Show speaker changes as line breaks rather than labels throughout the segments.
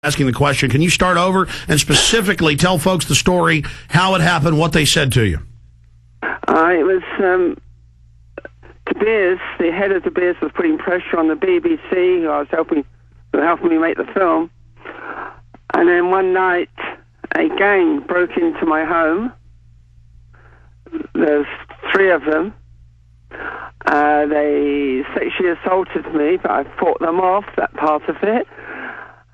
asking the question. Can you start over and specifically tell folks the story, how it happened, what they said to you?
It was De Beers, the head of De Beers, was putting pressure on the BBC, who I was helping me make the film. And then one night, a gang broke into my home. There's 3 of them. They sexually assaulted me, but I fought them off, that part of it.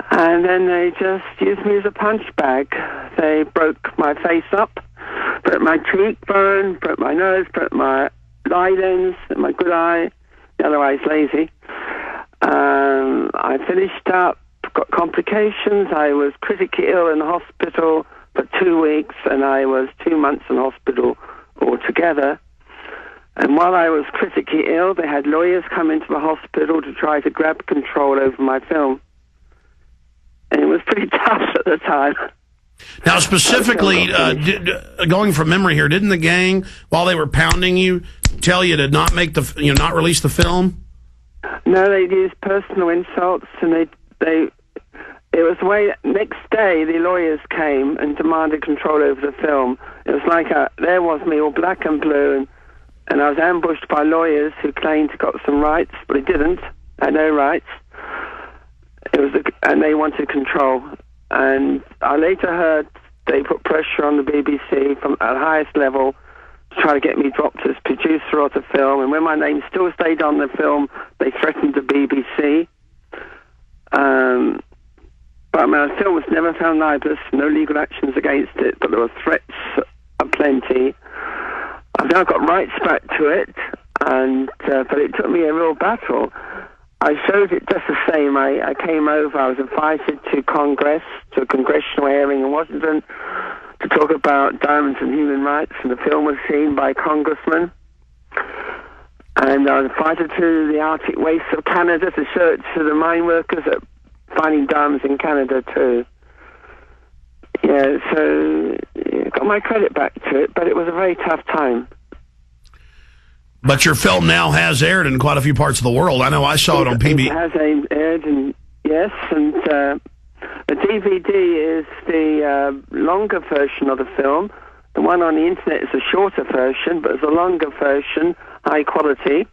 And then they just used me as a punch bag. They broke my face up, broke my cheekbone, broke my nose, broke my eye lens, my good eye. The other eye's lazy. I finished up, got complications. I was critically ill in the hospital for 2 weeks, and I was 2 months in hospital altogether. And while I was critically ill, they had lawyers come into the hospital to try to grab control over my film. And it was pretty tough at the time.
Now, specifically, going from memory here, didn't the gang, while they were pounding you, tell you to not make not release the film?
No, they used personal insults, and it was the way. Next day, the lawyers came and demanded control over the film. It was like there was me, all black and blue, and I was ambushed by lawyers who claimed to got some rights, but they didn't. I had no rights. And they wanted control. And I later heard they put pressure on the BBC from at the highest level to try to get me dropped as producer of the film. And when my name still stayed on the film, they threatened the BBC. But my film was never found libelous, no legal actions against it, but there were threats aplenty. I've now got rights back to it, but it took me a real battle. I showed it just the same. I came over, I was invited to Congress, to a congressional hearing in Washington, to talk about diamonds and human rights, and the film was seen by congressmen. And I was invited to the Arctic Wastes of Canada to show it to the mine workers that are finding diamonds in Canada too. Yeah, so got my credit back to it, but it was a very tough time.
But your film now has aired in quite a few parts of the world. I know I saw it on PBS.
It has aired, and yes, and the DVD is the longer version of the film. The one on the internet is a shorter version, but it's a longer version, high quality.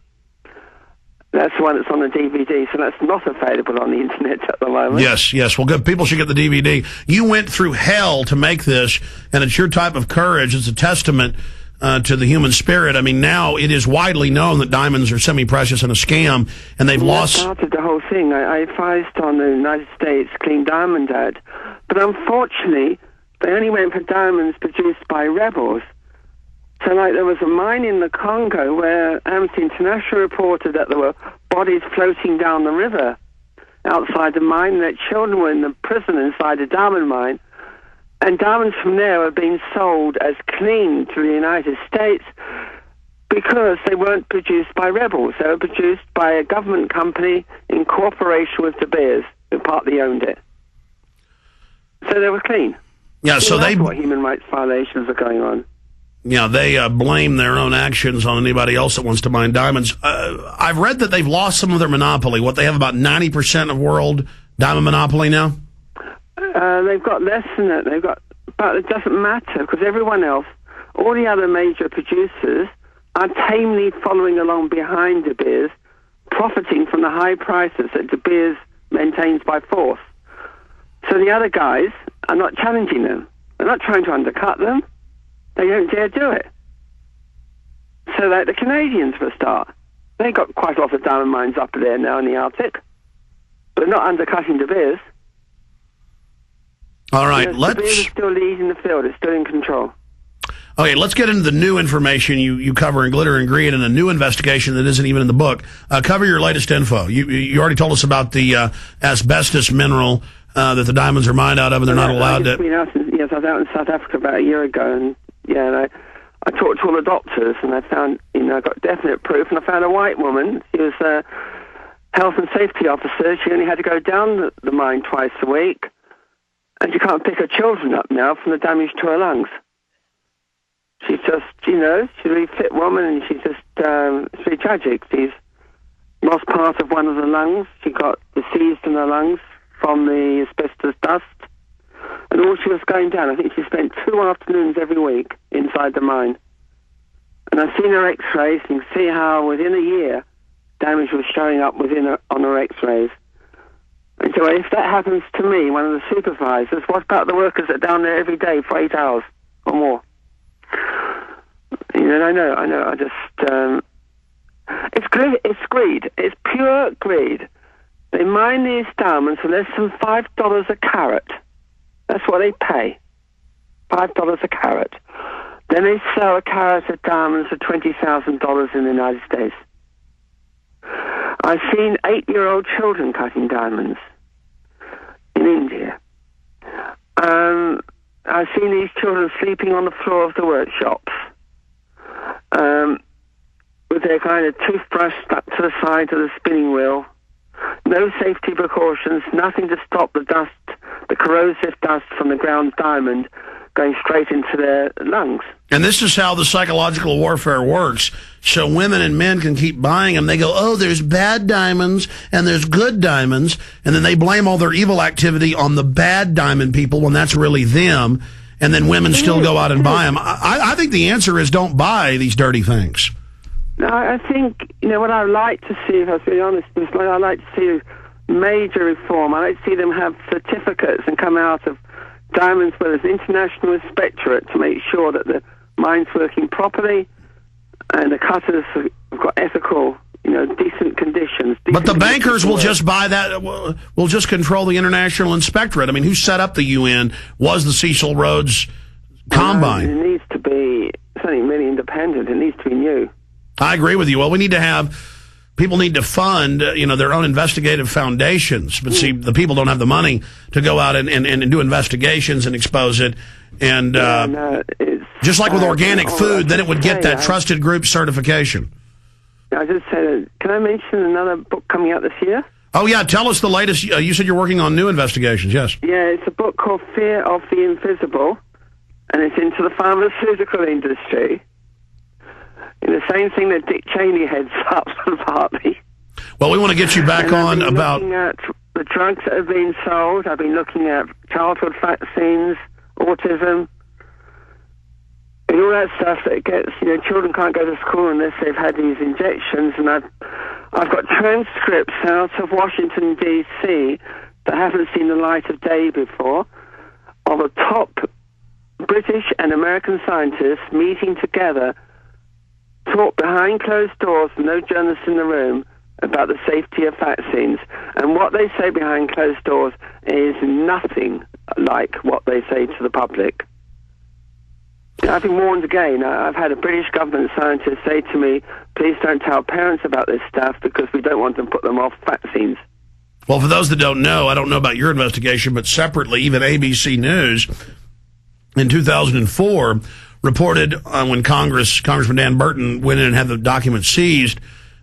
That's the one that's on the DVD, so that's not available on the internet at the moment.
Yes. Well, good. People should get the DVD. You went through hell to make this, and it's your type of courage. It's a testament to the human spirit. I mean, now it is widely known that diamonds are semi-precious and a scam, and they've lost...
That started the whole thing. I advised on the United States Clean Diamond Act, but unfortunately, they only went for diamonds produced by rebels. So, like, there was a mine in the Congo where Amnesty International reported that there were bodies floating down the river outside the mine, that children were in the prison inside a diamond mine. And diamonds from there were being sold as clean to the United States because they weren't produced by rebels. They were produced by a government company in cooperation with De Beers, who partly owned it. So they were clean.
Yeah, so
that's what human rights violations are going on.
Yeah, they blame their own actions on anybody else that wants to mine diamonds. I've read that they've lost some of their monopoly. What, they have about 90% of world diamond monopoly now?
They've got less than that. But it doesn't matter, because everyone else, all the other major producers, are tamely following along behind De Beers, profiting from the high prices that De Beers maintains by force. So the other guys are not challenging them. They're not trying to undercut them. They don't dare do it. So like the Canadians, for a start, they got quite a lot of diamond mines up there now in the Arctic, but not undercutting De Beers.
All right,
De Beers is still leading the field. It's still in control.
Okay, let's get into the new information you cover in Glitter and Greed, and a new investigation that isn't even in the book. Cover your latest info. You already told us about the asbestos mineral that the diamonds are mined out of, and they're not allowed to...
Yes, I was out in South Africa about a year ago, and I talked to all the doctors, and I found, I got definite proof, and I found a white woman. She was a health and safety officer. She only had to go down the mine twice a week. And she can't pick her children up now from the damage to her lungs. She's just, she's a really fit woman, and she's just, it's really tragic. She's lost part of one of the lungs. She got diseased in her lungs from the asbestos dust. And all she was going down, I think she spent 2 afternoons every week inside the mine. And I've seen her x-rays and see how within a year damage was showing up on her x-rays. And so if that happens to me, one of the supervisors, what about the workers that are down there every day for 8 hours or more? You know, I know. I just... it's greed. It's pure greed. They mine these diamonds for less than $5 a carat. That's what they pay. $5 a carat. Then they sell a carat of diamonds for $20,000 in the United States. I've seen 8-year-old children cutting diamonds in India. I've seen these children sleeping on the floor of the workshops with their kind of toothbrush stuck to the side of the spinning wheel. No safety precautions, nothing to stop the dust, the corrosive dust from the ground diamond going straight into their lungs.
And this is how the psychological warfare works. So women and men can keep buying them. They go, oh, there's bad diamonds and there's good diamonds. And then they blame all their evil activity on the bad diamond people when that's really them. And then women still go out and buy them. I think the answer is don't buy these dirty things.
No, I think, you know, what I'd like to see, if I was being honest, is I'd like to see major reform. I'd like to see them have certificates and come out of diamonds where there's international inspectorate to make sure that the mine's working properly and the cutters have got ethical, you know, decent conditions.
But the bankers will just buy that, will just control the international inspectorate. I mean, who set up the UN was the Cecil Rhodes Combine.
It needs to be something really independent. It needs to be new.
I agree with you. Well, we need to have, people need to fund, you know, their own investigative foundations. But see, the people don't have the money to go out and do investigations and expose it. And just like with organic food, then it would get that trusted group certification.
I just said, can I mention another book coming out this year?
Oh, yeah. Tell us the latest. You said you're working on new investigations, yes.
Yeah, it's a book called Fear of the Invisible, and it's into the pharmaceutical industry. And the same thing that Dick Cheney heads up partly.
Well, we want to get you back on about...
looking at the drugs that have been sold. I've been looking at childhood vaccines, autism, and all that stuff that gets, you know, children can't go to school unless they've had these injections. And I've got transcripts out of Washington, D.C. that haven't seen the light of day before of the top British and American scientists meeting together, talk behind closed doors, no journalists in the room, about the safety of vaccines. And what they say behind closed doors is nothing like what they say to the public. I've been warned again. I've had a British government scientist say to me, please don't tell parents about this stuff because we don't want to put them off vaccines.
Well, for those that don't know, I don't know about your investigation, but separately, even ABC News in 2004 reported when Congressman Dan Burton went in and had the documents seized,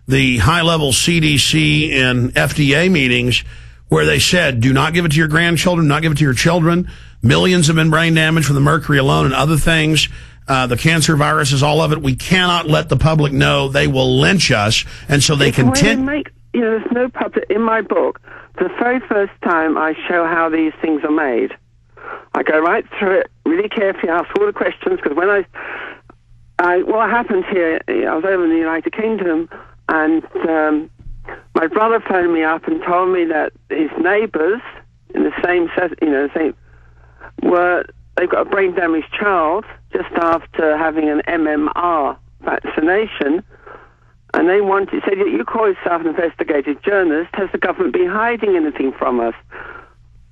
the high-level CDC and FDA meetings where they said, do not give it to your grandchildren, not give it to your children. Millions have been brain damaged from the mercury alone and other things. The cancer viruses, all of it. We cannot let the public know. They will lynch us. And so they continue.
You know, there's no public. In my book, the very first time I show how these things are made, I go right through it really carefully, ask all the questions, because when what happened here, I was over in the United Kingdom, and my brother phoned me up and told me that his neighbours in the same they've got a brain damaged child just after having an MMR vaccination, and he said, you call yourself an investigative journalist, has the government been hiding anything from us?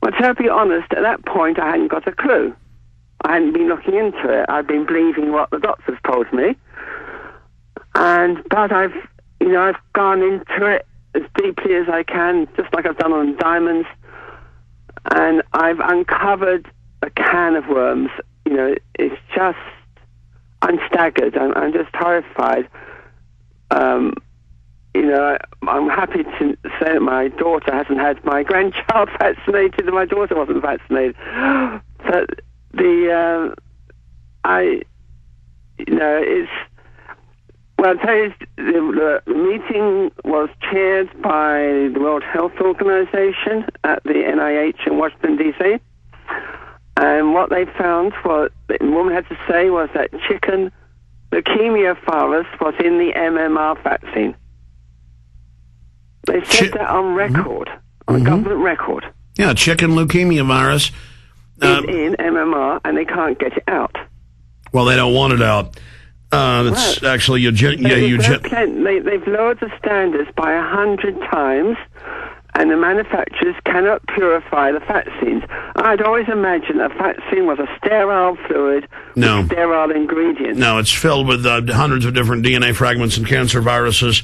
Well, to be honest, at that point I hadn't got a clue. I hadn't been looking into it. I'd been believing what the doctors told me. But I've gone into it as deeply as I can, just like I've done on diamonds, and I've uncovered a can of worms. You know, it's just, I'm staggered. I'm just horrified. You know, I'm happy to say that my daughter hasn't had my grandchild vaccinated, and my daughter wasn't vaccinated. But Well, I'll tell you, the meeting was chaired by the World Health Organization at the NIH in Washington, D.C., and what they found, what the woman had to say, was that chicken leukemia virus was in the MMR vaccine. They said that on record, on government record.
Yeah, chicken leukemia virus.
Is in MMR, and they can't get it out.
Well, they don't want it out. It's actually they've
lowered the standards by 100 times, and the manufacturers cannot purify the vaccines. I'd always imagined a vaccine was a sterile fluid with sterile ingredients.
No, it's filled with hundreds of different DNA fragments and cancer viruses.